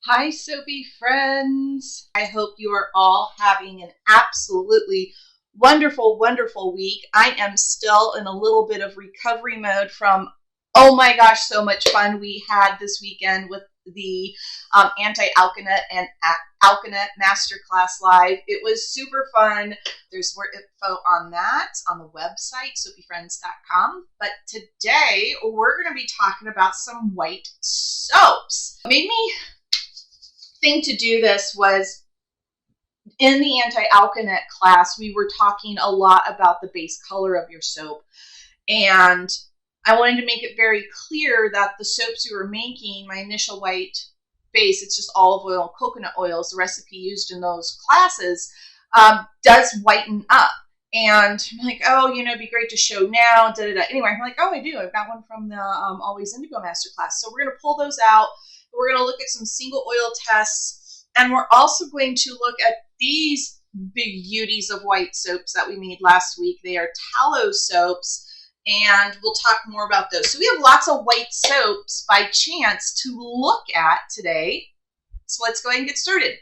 Hi, soapy friends. I hope you are all having an absolutely wonderful, wonderful week. I am still in a little bit of recovery mode from, oh my gosh, so much fun we had this weekend with the Anti-Alkanet and Alkanet Masterclass Live. It was super fun. There's more info on that on the website, soapyfriends.com. But today we're going to be talking about some white soaps. It made me thing to do this was in the Anti-Alkanet class, we were talking a lot about the base color of your soap. And I wanted to make it very clear that the soaps we were making, my initial white base, it's just olive oil and coconut oils, the recipe used in those classes, does whiten up. And I'm like, oh, it'd be great to show now. Anyway, I'm like, oh, I do. I've got one from the Always Indigo Masterclass. So we're going to pull those out. We're going to look at some single oil tests, and we're also going to look at these big beauties of white soaps that we made last week. They are tallow soaps, and we'll talk more about those. So we have lots of white soaps by chance to look at today. So let's go ahead and get started.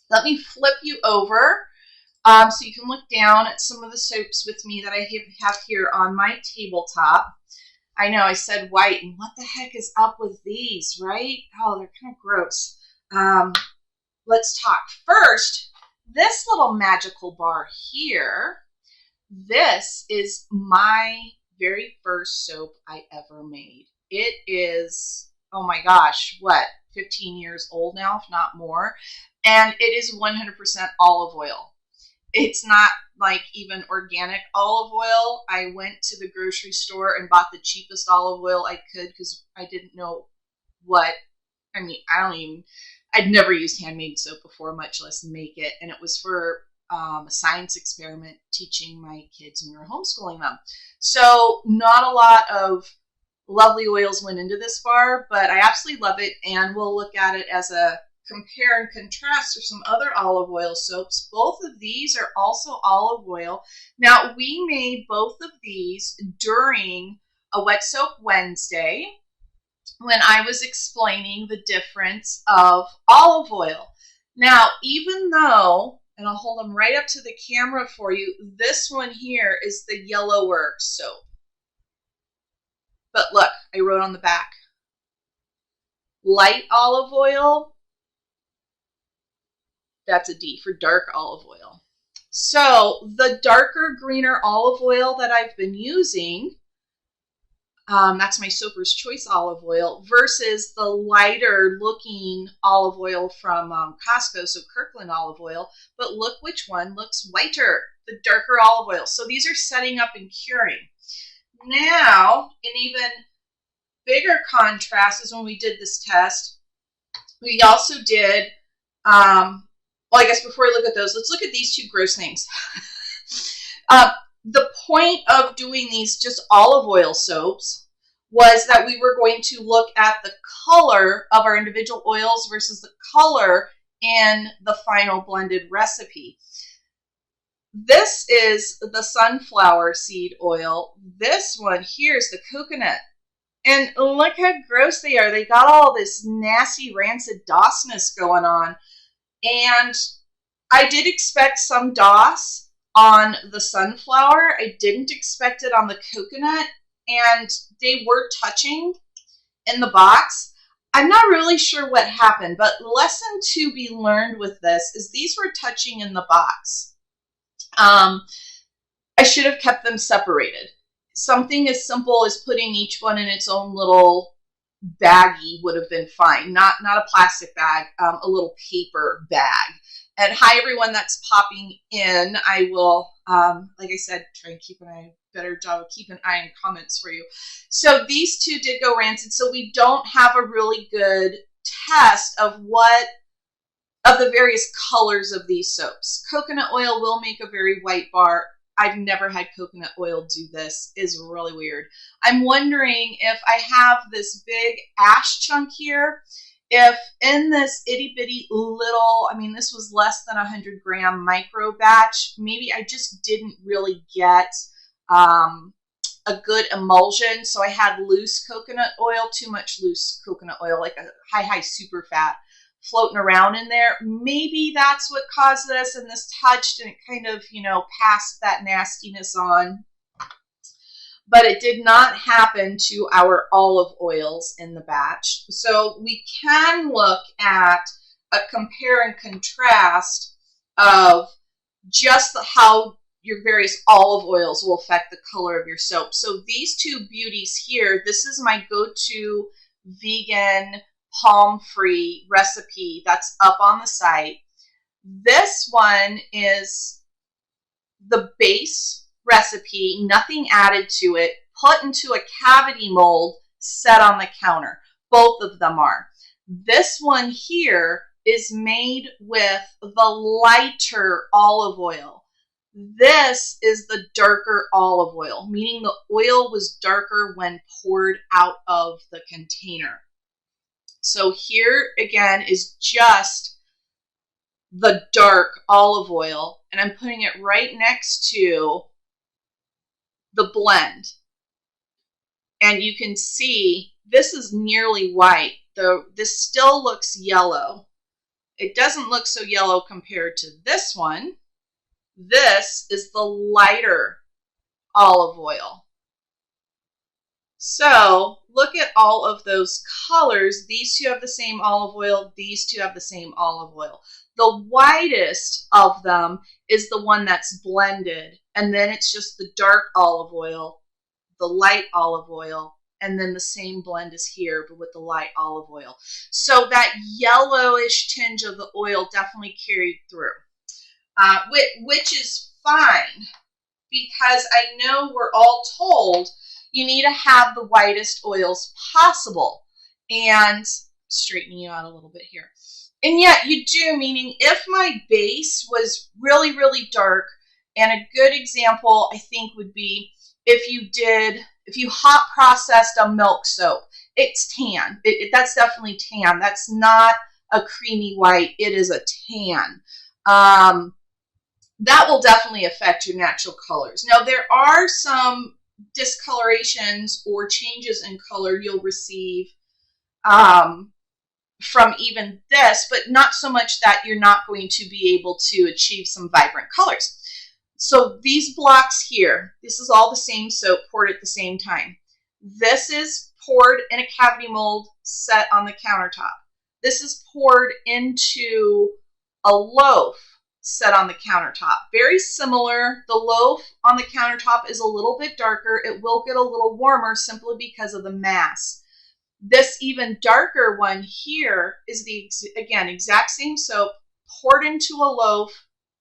Let me flip you over so you can look down at some of the soaps with me that I have here on my tabletop. I know I said white, and what the heck is up with these, right? Oh, they're kind of gross. Let's talk. First, this little magical bar here, this is my very first soap I ever made. It is, oh my gosh, 15 years old now, if not more, and it is 100% olive oil. It's not like even organic olive oil. I went to the grocery store and bought the cheapest olive oil I could because I didn't know I'd never used handmade soap before, much less make it. And it was for a science experiment teaching my kids when we were homeschooling them. So not a lot of lovely oils went into this bar, but I absolutely love it. And we'll look at it as a compare and contrast to some other olive oil soaps. Both of these are also olive oil. Now, we made both of these during a Wet Soap Wednesday when I was explaining the difference of olive oil. Now, even though, and I'll hold them right up to the camera for you, this one here is the yellower soap. But look, I wrote on the back, light olive oil, that's a D for dark olive oil. So the darker, greener olive oil that I've been using, that's my Soaper's Choice olive oil, versus the lighter looking olive oil from Costco, so Kirkland olive oil. But look which one looks whiter, the darker olive oil. So these are setting up and curing. Now, an even bigger contrast is when we did this test, we also did, well, I guess before we look at those, let's look at these two gross things. The point of doing these just olive oil soaps was that we were going to look at the color of our individual oils versus the color in the final blended recipe. This is the sunflower seed oil. This one here is the coconut. And look how gross they are. They got all this nasty rancid DOSness going on. And I did expect some DOS on the sunflower. I didn't expect it on the coconut, and they were touching in the box. I'm not really sure what happened, but lesson to be learned with this is these were touching in the box. I should have kept them separated. Something as simple as putting each one in its own little baggie would have been fine. Not a plastic bag, a little paper bag. And hi, everyone that's popping in. I will, like I said, try and keep better job of keeping an eye on comments for you. So these two did go rancid, so we don't have a really good test of the various colors of these soaps. Coconut oil will make a very white bar. I've never had coconut oil do this. It's really weird. I'm wondering if I have this big ash chunk here, if in this itty bitty little, this was less than 100 gram micro batch, maybe I just didn't really get a good emulsion. So I had loose coconut oil, too much loose coconut oil, like a high super fat. floating around in there. Maybe that's what caused this, and this touched and it kind of, you know, passed that nastiness on. But it did not happen to our olive oils in the batch. So we can look at a compare and contrast of just how your various olive oils will affect the color of your soap. So these two beauties here, this is my go-to vegan palm-free recipe that's up on the site. This one is the base recipe, nothing added to it, put into a cavity mold, set on the counter. Both of them are. This one here is made with the lighter olive oil. This is the darker olive oil, meaning the oil was darker when poured out of the container. So here again is just the dark olive oil, and I'm putting it right next to the blend. And you can see this is nearly white, though this still looks yellow. It doesn't look so yellow compared to this one. This is the lighter olive oil. So look at all of those colors. These two have the same olive oil. These two have the same olive oil. The whitest of them is the one that's blended. And then it's just the dark olive oil, the light olive oil, and then the same blend is here, but with the light olive oil. So that yellowish tinge of the oil definitely carried through, which is fine, because I know we're all told you need to have the whitest oils possible. And straightening you out a little bit here. And yet you do, meaning if my base was really, really dark, and a good example I think would be if you hot processed a milk soap, it's tan. That's definitely tan. That's not a creamy white. It is a tan. That will definitely affect your natural colors. Now, there are some discolorations or changes in color you'll receive from even this, but not so much that you're not going to be able to achieve some vibrant colors. So these blocks here, this is all the same soap poured at the same time. This is poured in a cavity mold set on the countertop. This is poured into a loaf set on the countertop. Very similar. The loaf on the countertop is a little bit darker. It will get a little warmer simply because of the mass. This even darker one here is the, again, exact same soap poured into a loaf.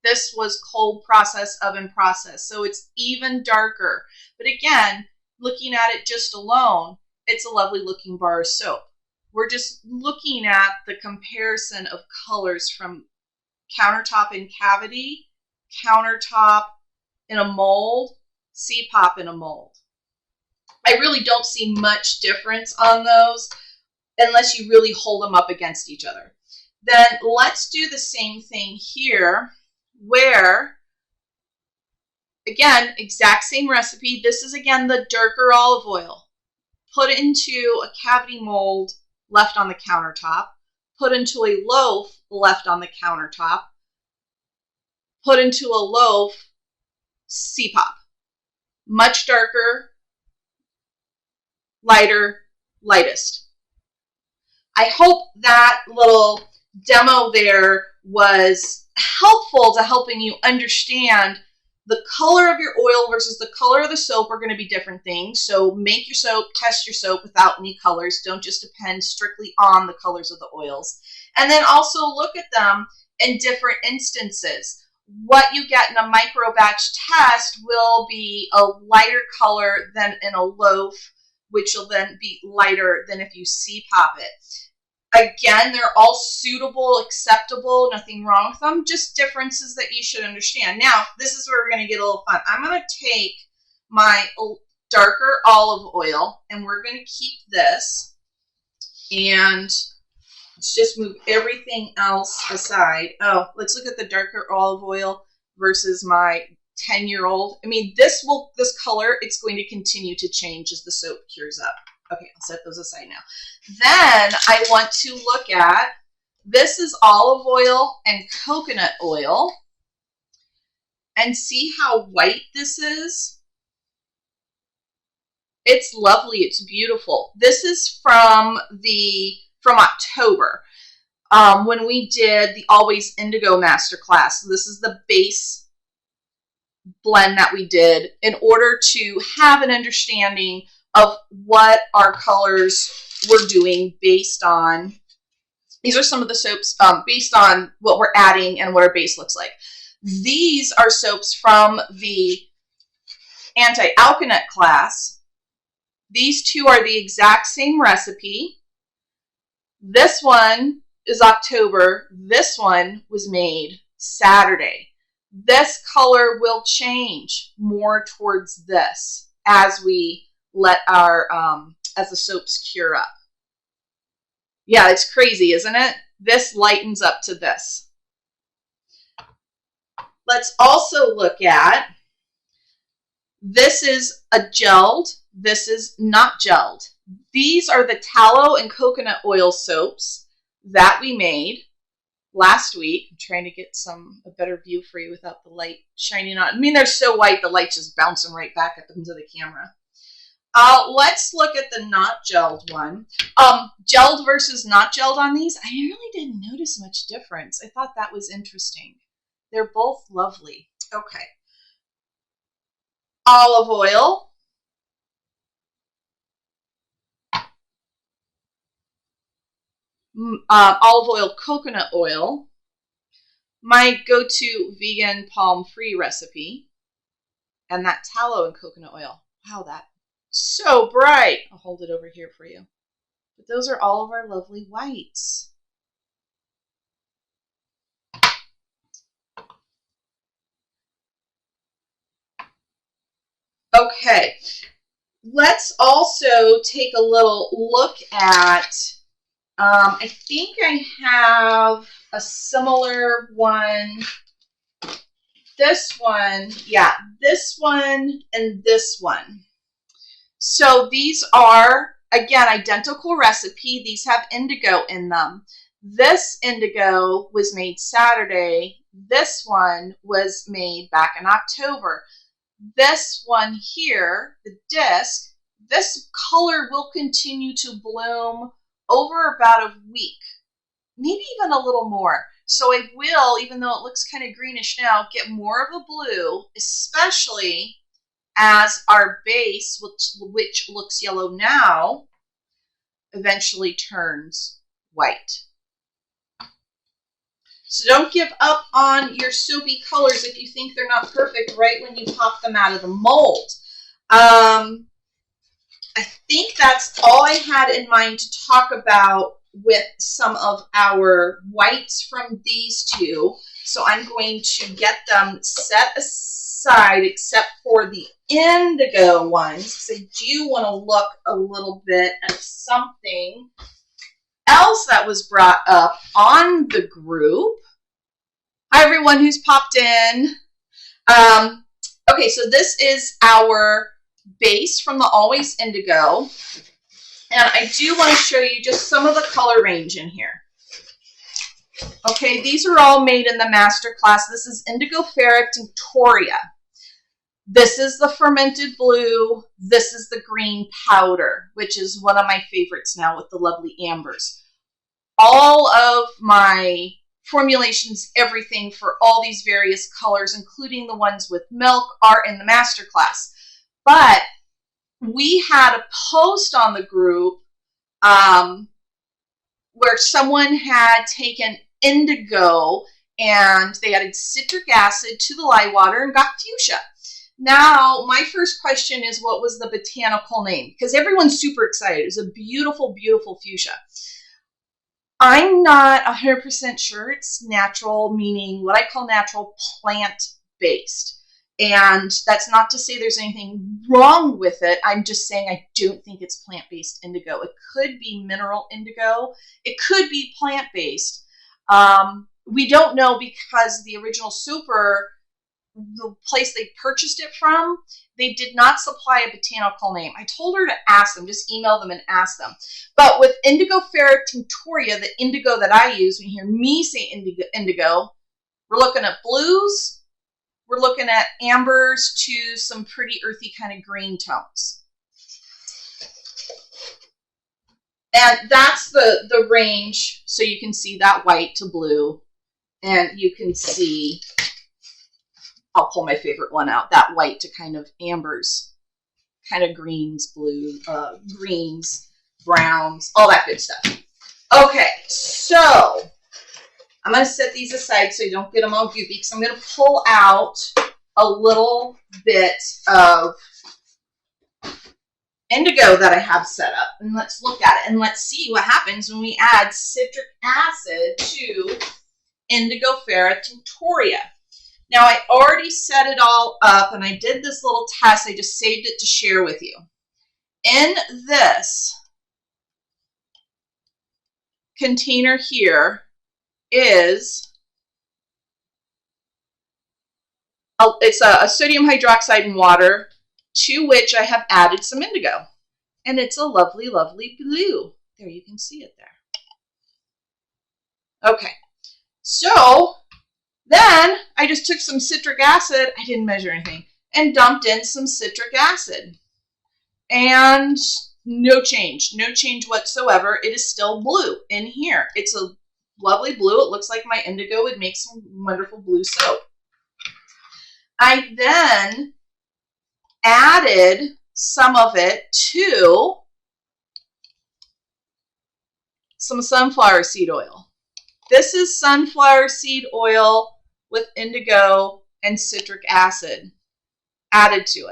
This was cold process, oven process, so it's even darker. But again, looking at it just alone, it's a lovely looking bar of soap. We're just looking at the comparison of colors from countertop in cavity, countertop in a mold, C-pop in a mold. I really don't see much difference on those unless you really hold them up against each other. Then let's do the same thing here, where, again, exact same recipe. This is, again, the darker olive oil. Put into a cavity mold, left on the countertop. Put into a loaf, left on the countertop. Put into a loaf, C-pop. Much darker, lighter, lightest. I hope that little demo there was helpful to helping you understand the color of your oil versus the color of the soap are going to be different things. So make your soap, test your soap without any colors. Don't just depend strictly on the colors of the oils. And then also look at them in different instances. What you get in a micro batch test will be a lighter color than in a loaf, which will then be lighter than if you C-pop it. Again, they're all suitable, acceptable, nothing wrong with them, just differences that you should understand. Now, this is where we're going to get a little fun. I'm going to take my darker olive oil, and we're going to keep this, and let's just move everything else aside. Oh, let's look at the darker olive oil versus my 10-year-old. I mean, this color, it's going to continue to change as the soap cures up. Okay, I'll set those aside now. Then I want to look at This is olive oil and coconut oil. And see how white this is? It's lovely. It's beautiful. This is from October when we did the Always Indigo Masterclass. This is the base blend that we did in order to have an understanding of what our colors were doing based on. These are some of the soaps based on what we're adding and what our base looks like. These are soaps from the Anti-Alkanet class. These two are the exact same recipe. This one is October. This one was made Saturday. This color will change more towards this as we let our, as the soaps cure up. Yeah, it's crazy, isn't it? This lightens up to this. Let's also look at, this is a gelled, this is not gelled. These are the tallow and coconut oil soaps that we made last week. I'm trying to get a better view for you without the light shining on. I mean, they're so white, the light's just bouncing right back up into the camera. Let's look at the not gelled one. Gelled versus not gelled on these, I really didn't notice much difference. I thought that was interesting. They're both lovely. Okay. Olive oil. Olive oil, coconut oil. My go-to vegan palm-free recipe. And that tallow and coconut oil. Wow, that's so bright. I'll hold it over here for you. But those are all of our lovely whites. Okay, let's also take a little look at, I think I have a similar one. This one, yeah, this one and this one. So these are, again, identical recipe. These have indigo in them. This indigo was made Saturday. This one was made back in October. This one here, the disc, this color will continue to bloom over about a week, maybe even a little more. So I will, even though it looks kind of greenish now, get more of a blue, especially as our base, which looks yellow now, eventually turns white. So don't give up on your soapy colors if you think they're not perfect right when you pop them out of the mold. I think that's all I had in mind to talk about with some of our whites from these two. So I'm going to get them set aside except for the indigo ones, because I do want to look a little bit at something else that was brought up on the group. Hi everyone who's popped in. Okay, so this is our base from the Always Indigo, and I do want to show you just some of the color range in here. Okay, these are all made in the master class. This is Indigo Ferric Tinctoria. This is the fermented blue. This is the green powder, which is one of my favorites now with the lovely ambers. All of my formulations, everything for all these various colors, including the ones with milk, are in the master class. But we had a post on the group where someone had taken indigo and they added citric acid to the lye water and got fuchsia. Now, my first question is, what was the botanical name? Because everyone's super excited. It's a beautiful, beautiful fuchsia. I'm not 100% sure it's natural, meaning what I call natural, plant-based. And that's not to say there's anything wrong with it. I'm just saying I don't think it's plant-based indigo. It could be mineral indigo. It could be plant-based. We don't know because the original super the place they purchased it from, they did not supply a botanical name. I told her to ask them, just email them and ask them. But with Indigo tinctoria, the indigo that I use, when you hear me say indigo, we're looking at blues, we're looking at ambers to some pretty earthy kind of green tones. And that's the range, so you can see that white to blue, and you can see, I'll pull my favorite one out, that white to kind of ambers, kind of greens, blue, greens, browns, all that good stuff. Okay, so I'm going to set these aside so you don't get them all goopy, because I'm going to pull out a little bit of indigo that I have set up, and let's look at it and let's see what happens when we add citric acid to Indigo tinctoria. Now, I already set it all up, and I did this little test. I just saved it to share with you. In this container here is, it's a sodium hydroxide and water, to which I have added some indigo. And it's a lovely, lovely blue. There, you can see it there. Okay, so then I just took some citric acid, I didn't measure anything, and dumped in some citric acid. And no change whatsoever. It is still blue in here. It's a lovely blue. It looks like my indigo would make some wonderful blue soap. I then added some of it to some sunflower seed oil. This is sunflower seed oil with indigo and citric acid added to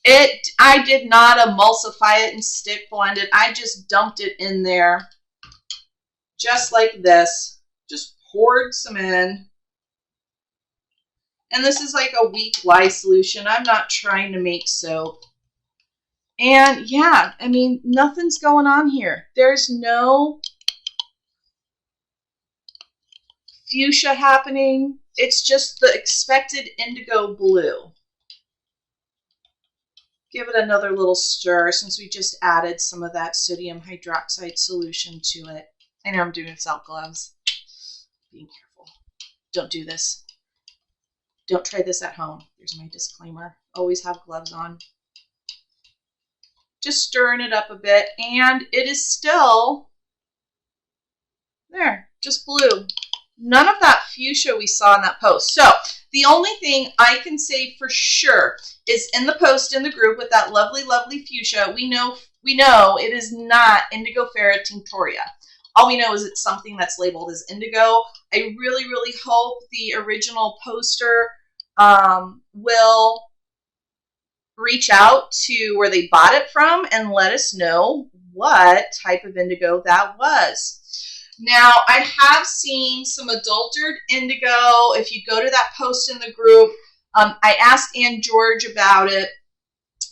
it. I did not emulsify it and stick blend it. I just dumped it in there just like this. Just poured some in. And this is like a weak lye solution. I'm not trying to make soap. And yeah, I mean, nothing's going on here. There's no fuchsia happening. It's just the expected indigo blue. Give it another little stir since we just added some of that sodium hydroxide solution to it. I know I'm doing it without gloves. Being careful. Don't do this. Don't try this at home. Here's my disclaimer. Always have gloves on. Just stirring it up a bit, and it is still there, just blue. None of that fuchsia we saw in that post. So the only thing I can say for sure is in the post in the group with that lovely, lovely fuchsia, we know it is not Indigo tinctoria. All we know is it's something that's labeled as indigo. I really, really hope the original poster will reach out to where they bought it from and let us know what type of indigo that was. Now, I have seen some adulterated indigo. If you go to that post in the group, I asked Ann George about it,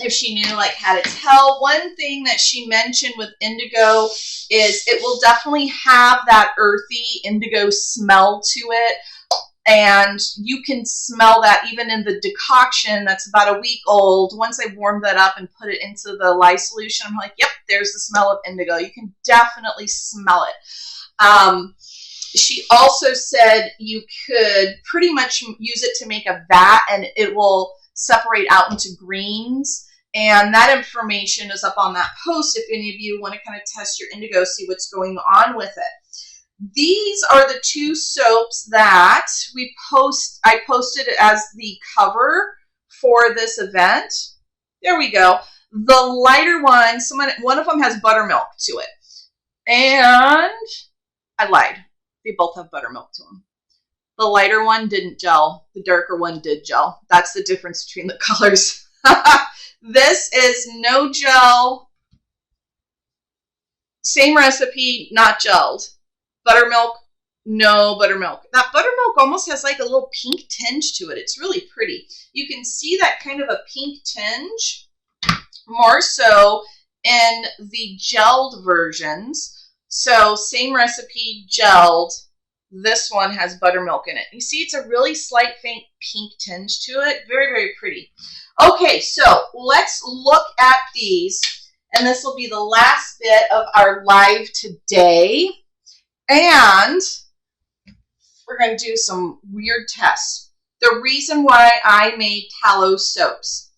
if she knew like how to tell. One thing that she mentioned with indigo is it will definitely have that earthy indigo smell to it. And you can smell that even in the decoction that's about a week old. Once I warmed that up and put it into the lye solution, I'm like, yep, there's the smell of indigo. You can definitely smell it. She also said you could pretty much use it to make a vat and it will separate out into greens. And that information is up on that post if any of you want to kind of test your indigo, see what's going on with it. These are the two soaps that I posted as the cover for this event. There we go. The lighter one, one of them has buttermilk to it. And I lied. They both have buttermilk to them. The lighter one didn't gel. The darker one did gel. That's the difference between the colors. This is no gel. Same recipe, not gelled. Buttermilk, no buttermilk. That buttermilk almost has like a little pink tinge to it. It's really pretty. You can see that kind of a pink tinge more so in the gelled versions. So same recipe, gelled. This one has buttermilk in it. You see, it's a really slight, faint pink tinge to it. Very, very pretty. Okay, so let's look at these. And this will be the last bit of our live today. And we're going to do some weird tests. The reason why I made tallow soaps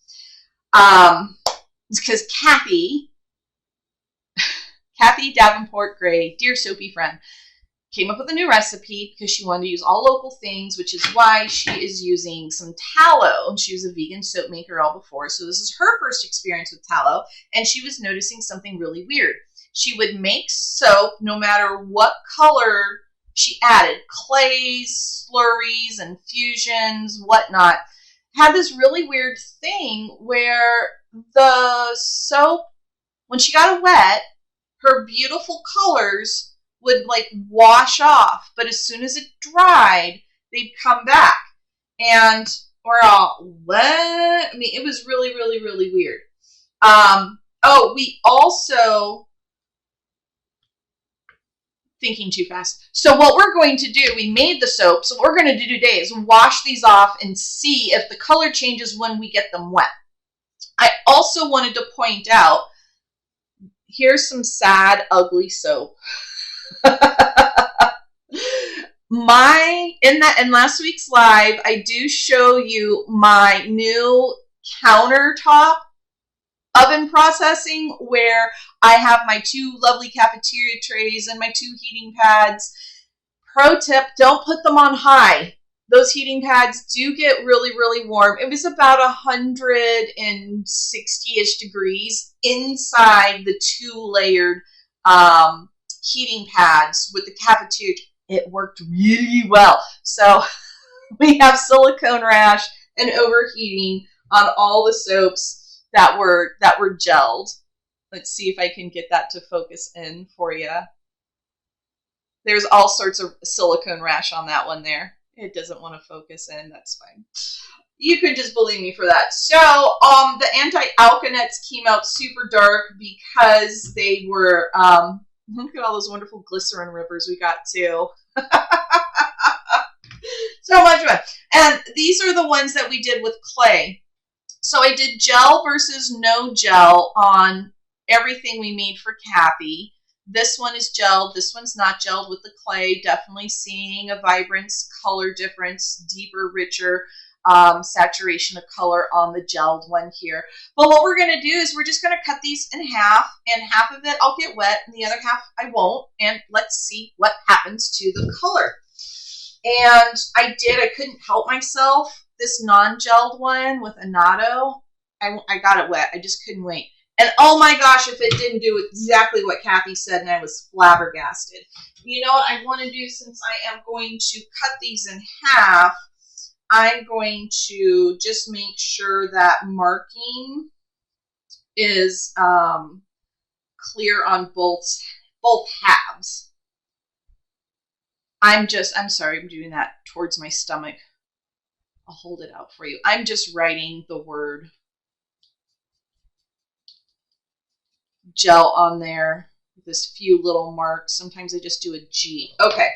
is because Kathy Davenport Gray, dear soapy friend, came up with a new recipe because she wanted to use all local things, which is why she is using some tallow. And she was a vegan soap maker all before, so this is her first experience with tallow, and she was noticing something really weird. She would make soap no matter what color she added, clays, slurries, infusions, whatnot. Had this really weird thing where the soap, when she got it wet, her beautiful colors would like wash off, but as soon as it dried, they'd come back. And we're all, what? I mean, it was really, really, really weird. Oh, we also, thinking too fast. So what we're going to do, we made the soap, so what we're going to do today is wash these off and see if the color changes when we get them wet. I also wanted to point out, here's some sad, ugly soap. In last week's live, I do show you my new countertop oven processing where I have my 2 lovely cafeteria trays and my 2 heating pads. Pro tip, don't put them on high. Those heating pads do get really, really warm. It was about 160-ish degrees inside the 2-layered heating pads with the cafeteria. It worked really well. So we have silicone rash and overheating on all the soaps that were gelled. Let's see if I can get that to focus in for you. There's all sorts of silicone rash on that one there. It doesn't want to focus in. That's fine. You can just believe me for that. So the Anti-Alkanets came out super dark because they were, look at all those wonderful glycerin rivers we got too. So much fun. And these are the ones that we did with clay. So I did gel versus no gel on everything we made for Kathy. This one is gelled. This one's not gelled with the clay. Definitely seeing a vibrance, color difference, deeper, richer saturation of color on the gelled one here. But what we're going to do is we're just going to cut these in half, and half of it I'll get wet and the other half I won't. And let's see what happens to the color. And I couldn't help myself. This non-gelled one with Annatto, I got it wet. I just couldn't wait. And oh my gosh, if it didn't do exactly what Kathy said, and I was flabbergasted. You know what I want to do, since I am going to cut these in half, I'm going to just make sure that marking is clear on both halves. I'm sorry, I'm doing that towards my stomach. I'll hold it out for you. I'm just writing the word gel on there with this few little marks. Sometimes I just do a G. Okay,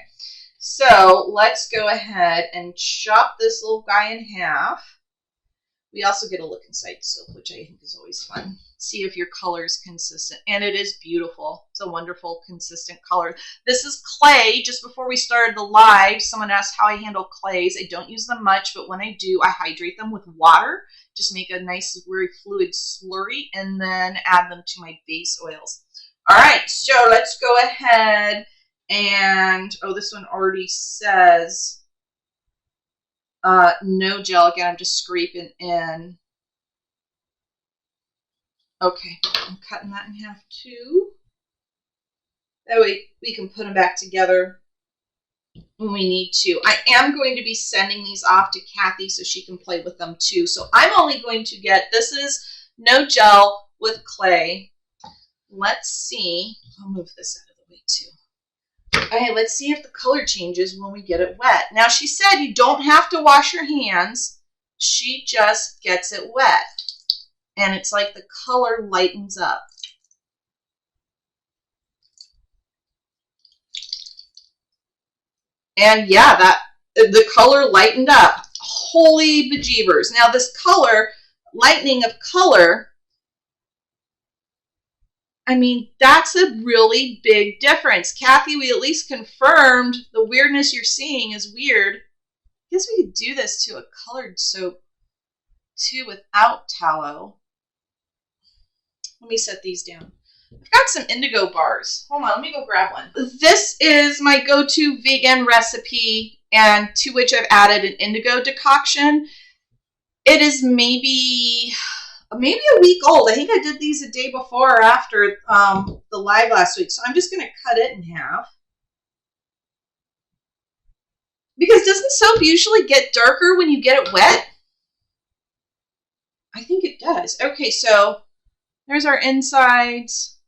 so let's go ahead and chop this little guy in half. We also get a look inside soap, which I think is always fun. See if your color is consistent. And it is beautiful. It's a wonderful, consistent color. This is clay. Just before we started the live, someone asked how I handle clays. I don't use them much, but when I do, I hydrate them with water. Just make a nice, very fluid slurry, and then add them to my base oils. All right, so let's go ahead and, oh, this one already says no gel. Again, I'm just scraping in. Okay, I'm cutting that in half too. That way we can put them back together when we need to. I am going to be sending these off to Kathy so she can play with them too. So I'm only going to get, this is no gel with clay. Let's see. I'll move this out of the way too. Okay, let's see if the color changes when we get it wet. Now she said you don't have to wash your hands. She just gets it wet. And it's like the color lightens up. And yeah, the color lightened up. Holy bejeebers. Now this color, lightening of color, I mean, that's a really big difference. Kathy, we at least confirmed the weirdness you're seeing is weird. I guess we could do this to a colored soap too without tallow. Let me set these down. I've got some indigo bars. Hold on, let me go grab one. This is my go-to vegan recipe, and to which I've added an indigo decoction. It is maybe a week old. I think I did these a day before or after the live last week. So I'm just going to cut it in half. Because doesn't soap usually get darker when you get it wet? I think it does. Okay, so there's our insides.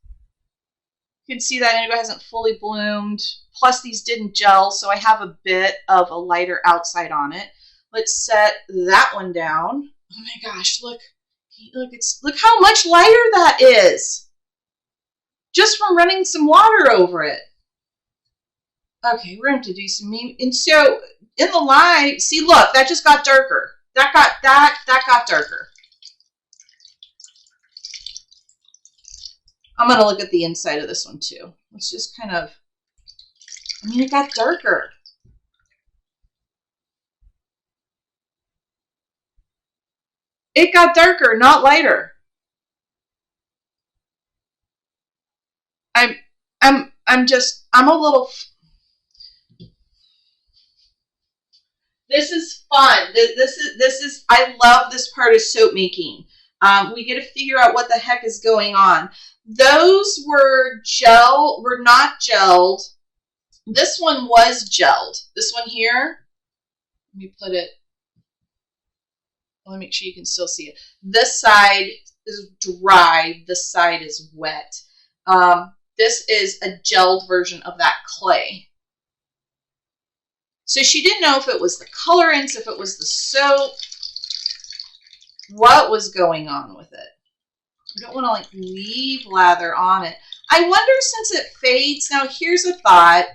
You can see that indigo hasn't fully bloomed. Plus these didn't gel, so I have a bit of a lighter outside on it. Let's set that one down. Oh my gosh, look. Look how much lighter that is. Just from running some water over it. Okay, we're going to do some and so in the live, see, look, that just got darker. That got darker. I'm going to look at the inside of this one too. Let's just kind of, I mean, it got darker. It got darker, not lighter. I'm a little. This is fun. This is. I love this part of soap making. We get to figure out what the heck is going on. Those were not gelled. This one was gelled. This one here. Let me put it. Let me make sure you can still see it. This side is dry. This side is wet. This is a gelled version of that clay. So she didn't know if it was the colorants, if it was the soap, what was going on with it. I don't want to like leave lather on it. I wonder, since it fades, now here's a thought.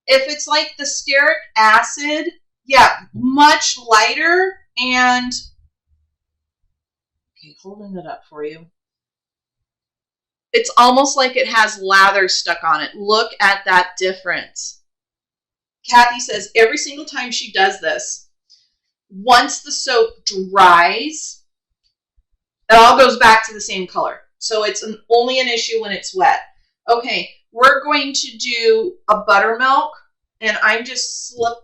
If it's like the steric acid, yeah, much lighter, and okay, holding it up for you. It's almost like it has lather stuck on it. Look at that difference. Kathy says every single time she does this, once the soap dries, it all goes back to the same color. So it's only an issue when it's wet. Okay, we're going to do a buttermilk, and I'm just slip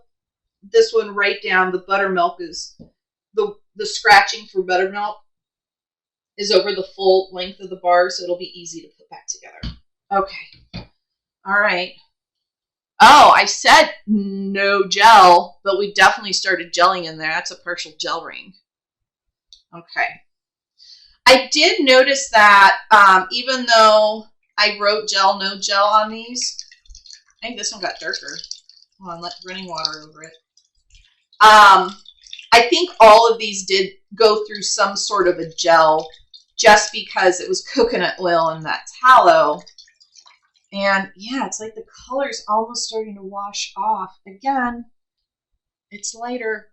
this one right down. The buttermilk is, the scratching for buttermilk is over the full length of the bar, so it'll be easy to put back together. Okay. All right. Oh, I said no gel, but we definitely started gelling in there. That's a partial gel ring. Okay. I did notice that even though I wrote gel, no gel on these, I think this one got darker. Hold on, let running water over it. I think all of these did go through some sort of a gel just because it was coconut oil in that tallow. And yeah, it's like the color's almost starting to wash off. Again, it's lighter.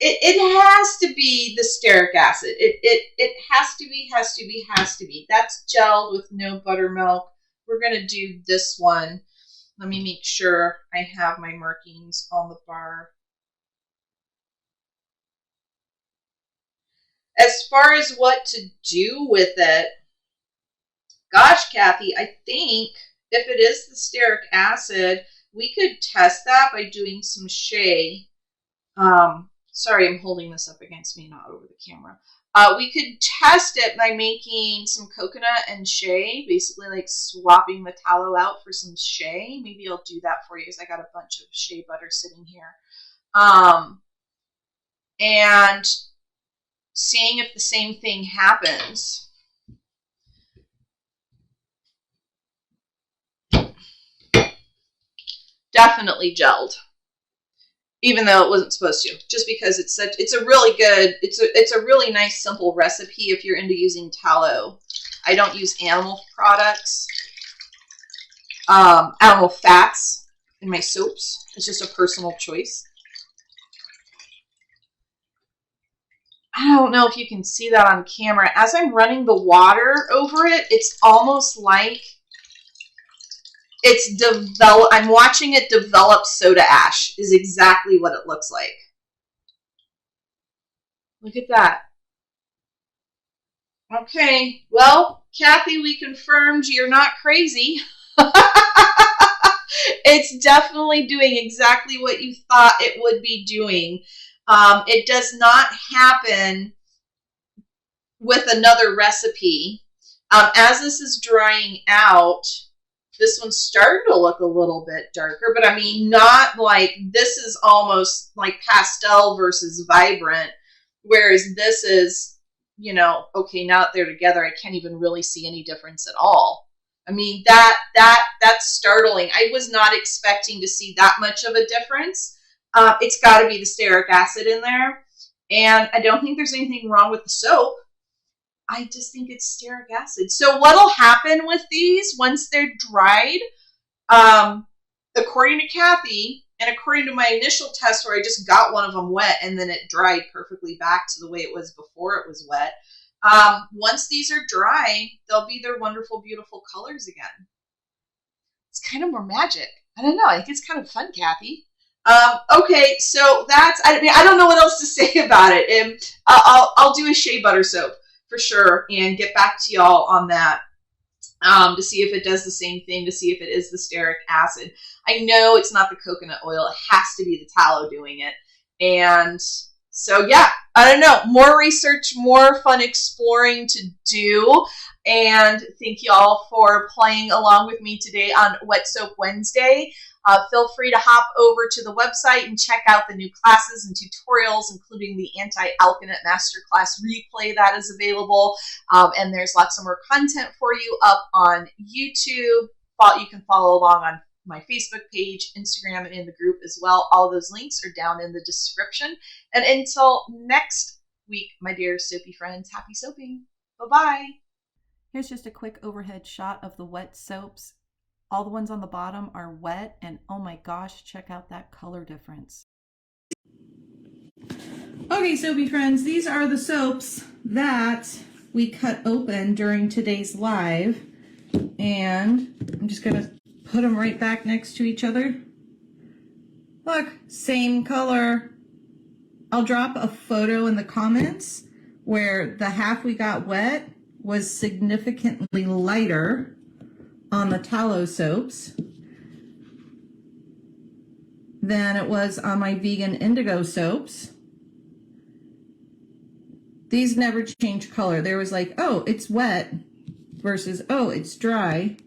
It has to be the steric acid. It has to be. That's gelled with no buttermilk. We're going to do this one. Let me make sure I have my markings on the bar. As far as what to do with it, gosh, Kathy, I think if it is the steric acid, we could test that by doing some shea. Sorry, I'm holding this up against me, not over the camera. We could test it by making some coconut and shea, basically like swapping the tallow out for some shea. Maybe I'll do that for you because I got a bunch of shea butter sitting here. And seeing if the same thing happens. Definitely gelled. Even though it wasn't supposed to, just because it's a really good, it's a really nice simple recipe if you're into using tallow. I don't use animal products. animal fats in my soaps. It's just a personal choice. I don't know if you can see that on camera. As I'm running the water over it, it's almost like it's I'm watching it develop soda ash is exactly what it looks like. Look at that. Okay, well, Kathy, we confirmed you're not crazy. It's definitely doing exactly what you thought it would be doing. It does not happen with another recipe. As this is drying out, this one's starting to look a little bit darker, but I mean, not like, this is almost like pastel versus vibrant, whereas this is, you know, okay, now that they're together, I can't even really see any difference at all. I mean, that's startling. I was not expecting to see that much of a difference. It's got to be the steric acid in there, and I don't think there's anything wrong with the soap. I just think it's steric acid. So what'll happen with these once they're dried, according to Kathy, and according to my initial test where I just got one of them wet and then it dried perfectly back to the way it was before it was wet, once these are dry, they'll be their wonderful, beautiful colors again. It's kind of more magic. I don't know. I think it's kind of fun, Kathy. Okay, so that's, I mean, I don't know what else to say about it. And I'll do a shea butter soap for sure and get back to y'all on that, to see if it does the same thing, to see if it is the steric acid. I know it's not the coconut oil. It has to be the tallow doing it. And so, yeah, I don't know. More research, more fun exploring to do. And thank y'all for playing along with me today on Wet Soap Wednesday. Feel free to hop over to the website and check out the new classes and tutorials, including the Anti-Alkanet Masterclass replay that is available. And there's lots of more content for you up on YouTube. You can follow along on my Facebook page, Instagram, and in the group as well. All those links are down in the description. And until next week, my dear soapy friends, happy soaping. Bye-bye. Here's just a quick overhead shot of the wet soaps. All the ones on the bottom are wet, and oh my gosh, check out that color difference. Okay, soapy friends, these are the soaps that we cut open during today's live, and I'm just gonna put them right back next to each other. Look, same color. I'll drop a photo in the comments where the half we got wet was significantly lighter on the tallow soaps than it was on my vegan indigo soaps. These never change color. There was like, oh, it's wet versus, oh, it's dry.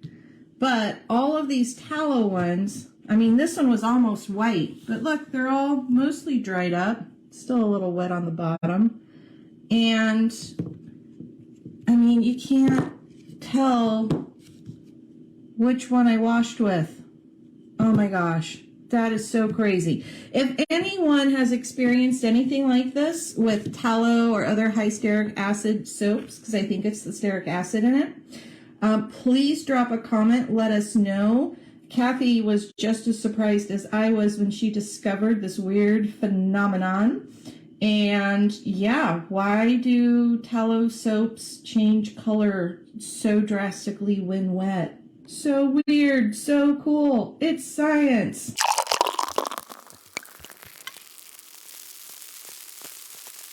But all of these tallow ones, I mean, this one was almost white, but look, they're all mostly dried up. Still a little wet on the bottom. And I mean, you can't tell which one I washed with. Oh my gosh, that is so crazy. If anyone has experienced anything like this with tallow or other high steric acid soaps, because I think it's the steric acid in it, please drop a comment, let us know. Kathy was just as surprised as I was when she discovered this weird phenomenon. And yeah, why do tallow soaps change color so drastically when wet? So weird, so cool. It's science.